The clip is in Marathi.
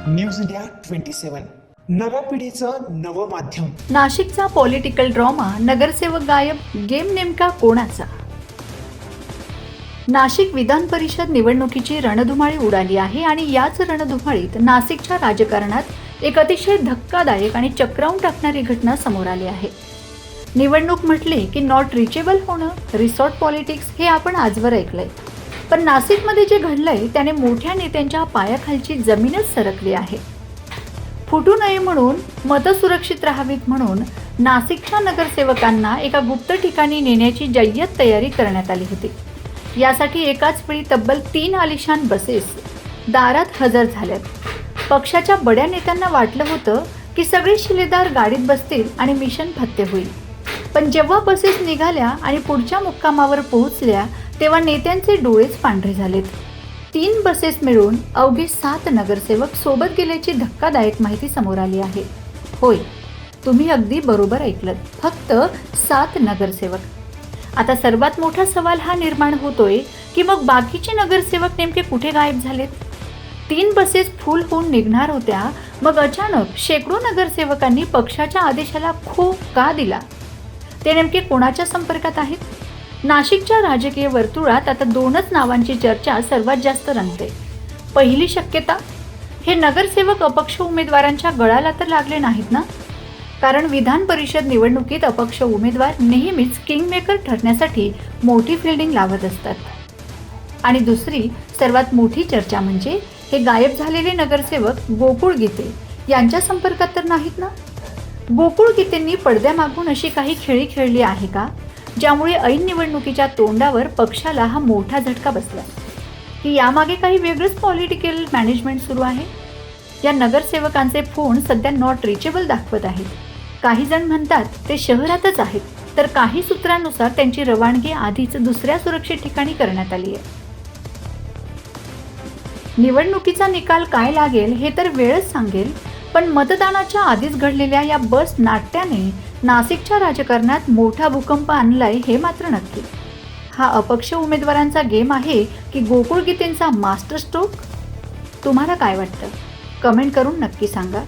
न्यूज इंडिया 27 नव्या पिढीचं नवं माध्यम. नाशिकचा पॉलिटिकल ड्रामा, नगरसेवक गायब, गेम नेमका कोणाचा? नाशिक विधान परिषद निवडणुकीची रणधुमाळी उडाली आहे आणि याच रणधुमाळीत नाशिकच्या राजकारणात एक अतिशय धक्कादायक आणि चक्रावून टाकणारी घटना समोर आली आहे. निवडणूक म्हटले की नॉट रिचेबल होणं, रिसॉर्ट पॉलिटिक्स हे आपण आजवर ऐकलंय. पण नाशिकमध्ये जे घडलंय त्याने मोठ्या नेत्यांच्या पायाखालची जमीनच सरकली आहे. फुटू नये म्हणून, मतं सुरक्षित राहावीत म्हणून नाशिकच्या नगरसेवकांना एका गुप्त ठिकाणी नेण्याची जय्यत तयारी करण्यात आली होती. यासाठी एकाच वेळी तब्बल 3 आलिशान बसेस दारात हजर झाल्यात. पक्षाच्या बड्या नेत्यांना वाटलं होतं की सगळे शिलेदार गाडीत बसतील आणि मिशन फत्ते होईल. पण जेव्हा बसेस निघाल्या आणि पुढच्या मुक्कामावर पोहोचल्या तेव्हा नेत्यांचे डोळेच पांढरे झालेत. 3 बसेस मिळून अवघे 7 नगरसेवक सोबत गेल्याची धक्कादायक माहिती समोर आली आहे. होय, तुम्ही अगदी बरोबर ऐकलत, फक्त 7 नगरसेवक. आता सर्वात मोठा सवाल हा निर्माण होतोय की मग बाकीचे नगरसेवक नेमके कुठे गायब झालेत? 3 बसेस फुल होऊन निघणार होत्या, मग अचानक शेकडो नगरसेवकांनी पक्षाच्या आदेशाला खो का दिला? ते नेमके कोणाच्या संपर्कात आहेत? नाशिकच्या राजकीय वर्तुळात आता 2च नावांची चर्चा सर्वात जास्त रंगते. पहिली शक्यता, हे नगरसेवक अपक्ष उमेदवारांच्या गळाला तर लागले नाहीत ना? कारण विधान परिषद निवडणुकीत अपक्ष उमेदवार नेहमीच किंगमेकर ठरण्यासाठी मोठी फिल्डिंग लावत असतात. आणि दुसरी सर्वात मोठी चर्चा म्हणजे हे गायब झालेले नगरसेवक गोकुळ गीते यांच्या संपर्कात तर नाहीत ना? गोकुळ गीतेंनी पडद्यामागून अशी काही खेळी खेळली आहे का, ज्यामुळे ऐन निवडणुकीच्या तोंडावर पक्षाला हा मोठा झटका बसला? की यामागे काही वेगळंच पॉलिटिकल मॅनेजमेंट सुरू आहे? या नगरसेवकांचे फोन सध्या नॉट रिचेबल दाखवत आहेत. काही जण म्हणतात ते शहरातच आहेत, तर काही सूत्रांनुसार त्यांची रवानगी आधीच दुसऱ्या सुरक्षित ठिकाणी करण्यात आली आहे. निवडणुकीचा निकाल काय लागेल हे तर वेळच सांगेल, पण मतदानाच्या आधीच घडलेल्या या बस नाट्याने नाशिकच्या राजकारणात मोठा भूकंप आणलाय हे मात्र नक्की. हा अपक्ष उमेदवारांचा गेम आहे की गोकुळ गीतेंचा मास्टर स्ट्रोक? तुम्हाला काय वाटतं? कमेंट करून नक्की सांगा.